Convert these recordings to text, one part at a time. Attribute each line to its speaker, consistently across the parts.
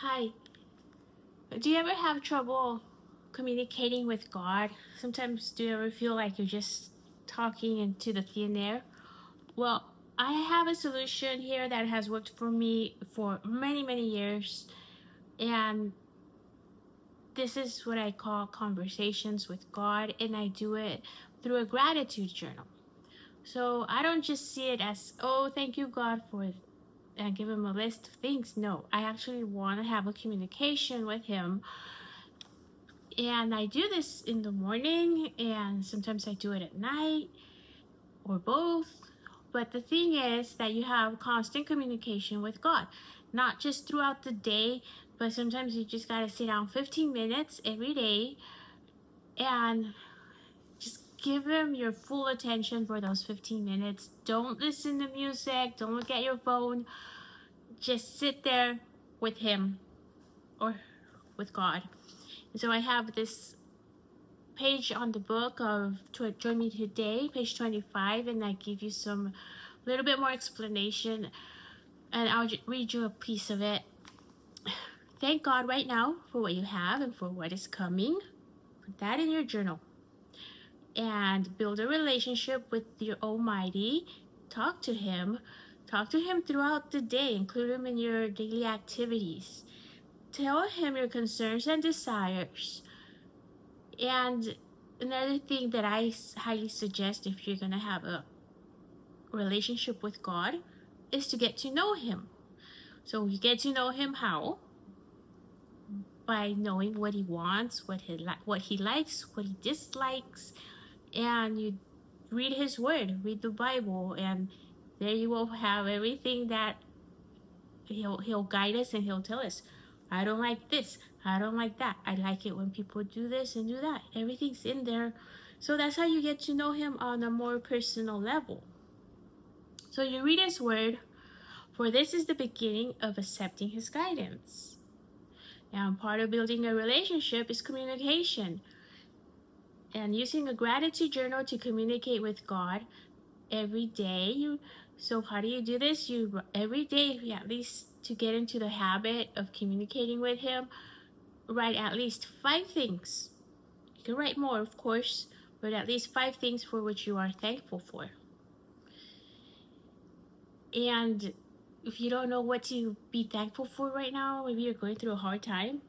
Speaker 1: Hi, do you ever have trouble communicating with God? Sometimes do you ever feel like you're just talking into the thin air? Well, I have a solution here that has worked for me for many, many years, and this is what I call conversations with God, and I do it through a gratitude journal. So I don't just see it as, oh, thank you, God, for and give him a list of things. No, I actually want to have a communication with him. And I do this in the morning, and sometimes I do it at night, or both. But the thing is that you have constant communication with God, not just throughout the day, but sometimes you just got to sit down 15 minutes every day and just give him your full attention for those 15 minutes. Don't listen to music, don't look at your phone. Just sit there with him or with God. And so I have this page on the book of Join Me Today, page 25, and I give you some little bit more explanation, and I'll read you a piece of it. Thank God right now for what you have and for what is coming. Put that in your journal. And build a relationship with your Almighty. Talk to Him. Talk to Him throughout the day. Include Him in your daily activities. Tell Him your concerns and desires. And another thing that I highly suggest if you're going to have a relationship with God is to get to know Him. So you get to know Him how? By knowing what He wants, what He likes, what He dislikes, and you read His Word, read the Bible, and there you will have everything that He'll guide us, and He'll tell us, I don't like this, I don't like that, I like it when people do this and do that. Everything's in there. So that's how you get to know Him on a more personal level. So you read His Word, for this is the beginning of accepting His guidance. Now, part of building a relationship is communication. And using a gratitude journal to communicate with God every day. So how do you do this? Every day, at least to get into the habit of communicating with Him, write at least 5 things. You can write more, of course, but at least 5 things for which you are thankful for. And if you don't know what to be thankful for right now, maybe you're going through a hard time.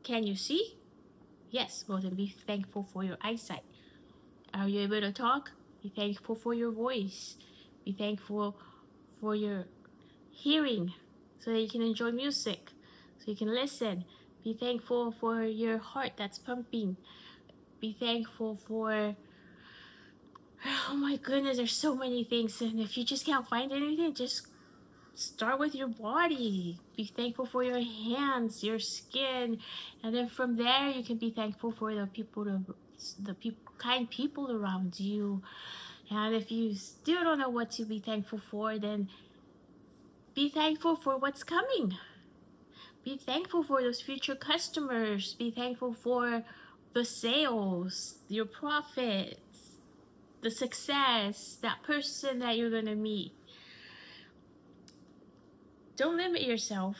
Speaker 1: Can you see? Yes, well then be thankful for your eyesight. Are you able to talk? Be thankful for your voice. Be thankful for your hearing so that you can enjoy music, so you can listen. Be thankful for your heart that's pumping. Be thankful for, oh my goodness, there's so many things. And if you just can't find anything, just start with your body. Be thankful for your hands, your skin, and then from there you can be thankful for the kind people around you. And if you still don't know what to be thankful for, then be thankful for what's coming. Be thankful for those future customers. Be thankful for the sales, your profits, the success, that person that you're gonna meet. Don't limit yourself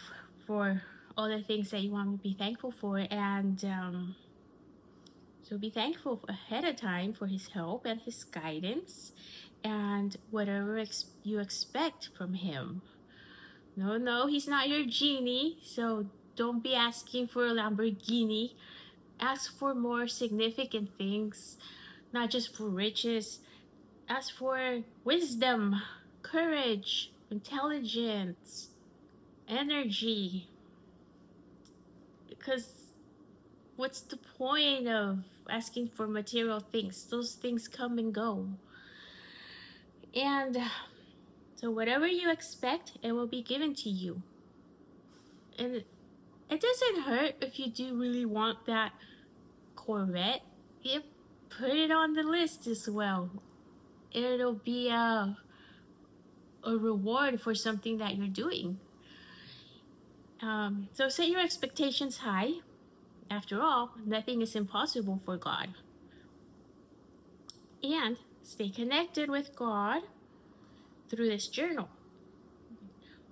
Speaker 1: for all the things that you want to be thankful for, and so be thankful ahead of time for His help and His guidance and whatever you expect from Him. No, He's not your genie, so don't be asking for a Lamborghini. Ask for more significant things, not just for riches. Ask for wisdom, courage, intelligence, energy. Because what's the point of asking for material things? Those things come and go. And so whatever you expect, it will be given to you. And it doesn't hurt if you do really want that Corvette. You put it on the list as well. It'll be a reward for something that you're doing. So set your expectations high. After all, nothing is impossible for God. And stay connected with God through this journal.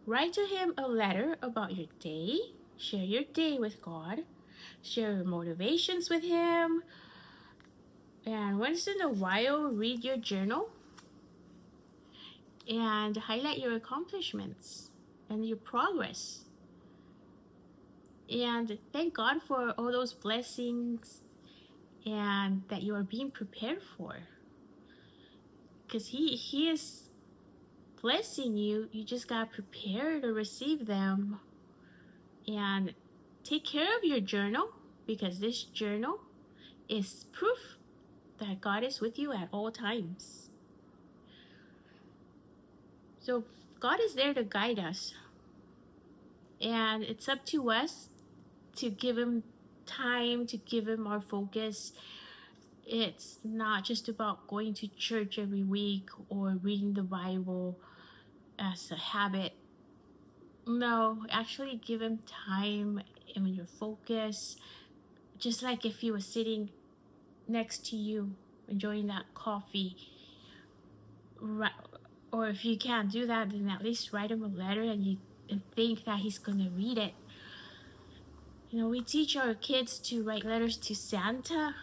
Speaker 1: Write to Him a letter about your day. Share your day with God. Share your motivations with Him. And once in a while, read your journal and highlight your accomplishments and your progress. And thank God for all those blessings and that you are being prepared for. Because he is blessing you. You just got prepared to receive them. And take care of your journal, because this journal is proof that God is with you at all times. So God is there to guide us. And it's up to us to give Him time, to give Him our focus. It's not just about going to church every week or reading the Bible as a habit. No, actually give Him time and your focus. Just like if He was sitting next to you, enjoying that coffee. Or if you can't do that, then at least write Him a letter and think that He's gonna read it. You know, we teach our kids to write letters to Santa.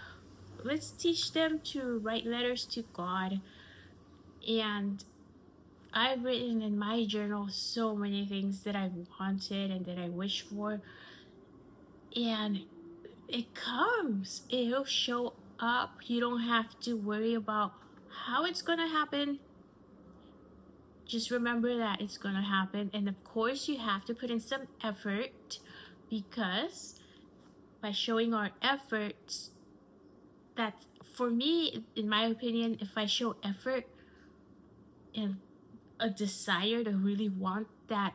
Speaker 1: Let's teach them to write letters to God. And I've written in my journal so many things that I've wanted and that I wish for. And it comes. It'll show up. You don't have to worry about how it's gonna happen. Just remember that it's gonna happen. And of course you have to put in some effort, because by showing our efforts, that's, for me, in my opinion, if I show effort and a desire to really want that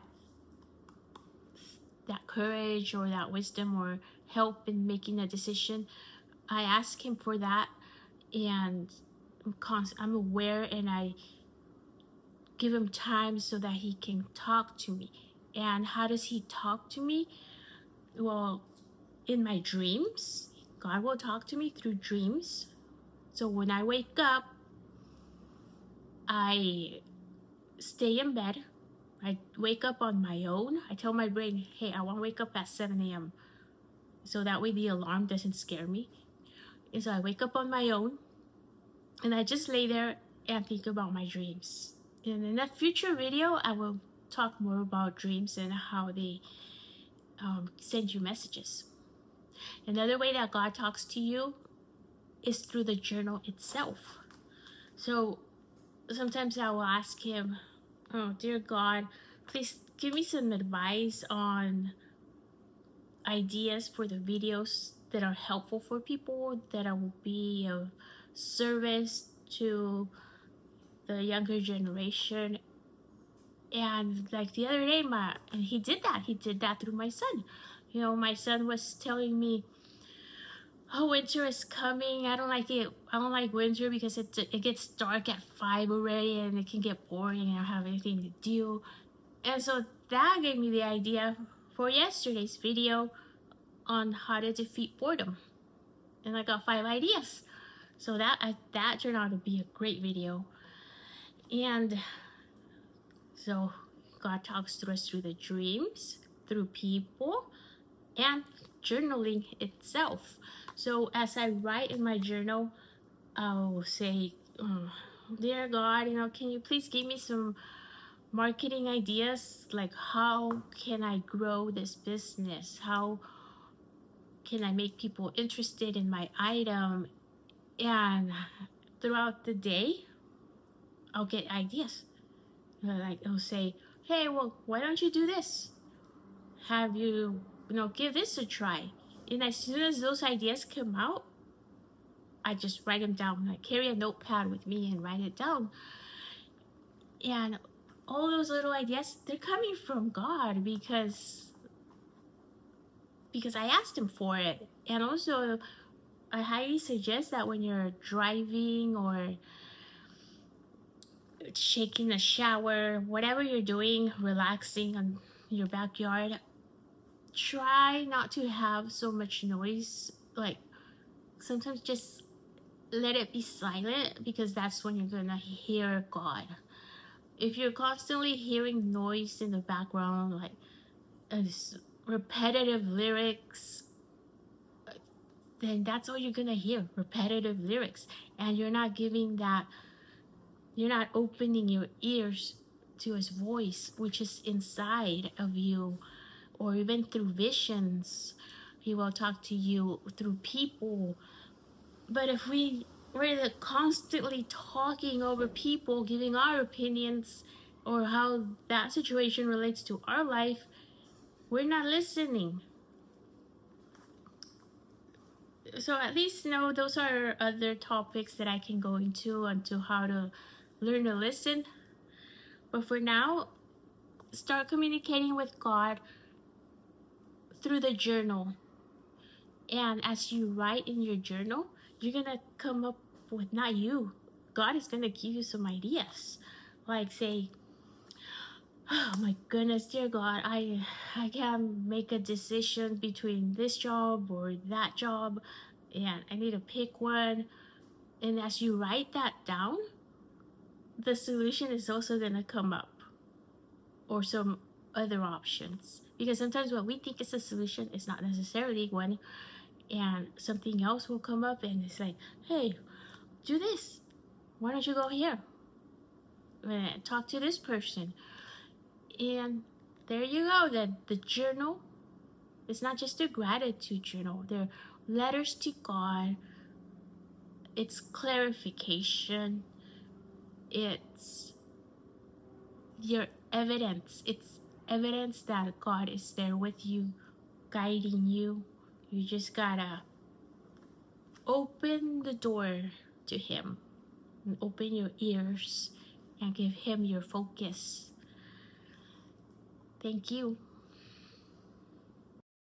Speaker 1: courage or that wisdom or help in making a decision, I ask Him for that, and I'm aware, and I give Him time so that He can talk to me. And how does He talk to me? Well, in my dreams, God will talk to me through dreams. So when I wake up, I stay in bed. I wake up on my own. I tell my brain, hey, I want to wake up at 7 a.m. So that way the alarm doesn't scare me. And so I wake up on my own, and I just lay there and think about my dreams. And in a future video, I will talk more about dreams and how they send you messages. Another way that God talks to you is through the journal itself. So sometimes I will ask Him, oh, dear God, please give me some advice on ideas for the videos that are helpful for people, that I will be of service to the younger generation. And like the other day, and He did that through my son. You know, my son was telling me, oh, winter is coming. I don't like it. I don't like winter because it gets dark at 5 already, and it can get boring and I don't have anything to do. And so that gave me the idea for yesterday's video on how to defeat boredom. And I got 5 ideas. So that turned out to be a great video. And so God talks to us through the dreams, through people, and journaling itself. So as I write in my journal, I'll say, oh, dear God, you know, can you please give me some marketing ideas? Like, how can I grow this business? How can I make people interested in my item? And throughout the day, I'll get ideas. Like, I'll say, hey, well, why don't you do this? Have you, give this a try. And as soon as those ideas come out, I just write them down. I carry a notepad with me and write it down. And all those little ideas, they're coming from God because I asked Him for it. And also, I highly suggest that when you're driving or taking a shower, whatever you're doing, relaxing in your backyard, try not to have so much noise. Like, sometimes just let it be silent, because that's when you're gonna hear God. If you're constantly hearing noise in the background, like repetitive lyrics, then that's all you're gonna hear, repetitive lyrics. And you're not giving that, you're not opening your ears to his voice, which is inside of you, or even through visions. He will talk to you through people. But if we're constantly talking over people, giving our opinions or how that situation relates to our life, we're not listening. So at least know those are other topics that I can go into how to learn to listen. But for now, start communicating with God through the journal. And as you write in your journal, you're gonna come up with, not you, God is gonna give you some ideas. Like, say, oh my goodness, dear God, I can't make a decision between this job or that job, and I need to pick one. And as you write that down, the solution is also gonna come up, or some other options. Because sometimes what we think is a solution is not necessarily one, and something else will come up and it's like, hey, do this. Why don't you go here? Talk to this person. And there you go. Then the journal is not just a gratitude journal. They're letters to God. It's clarification. It's your evidence. It's evidence that God is there with you, guiding you. You just gotta open the door to Him and open your ears and give Him your focus. Thank you.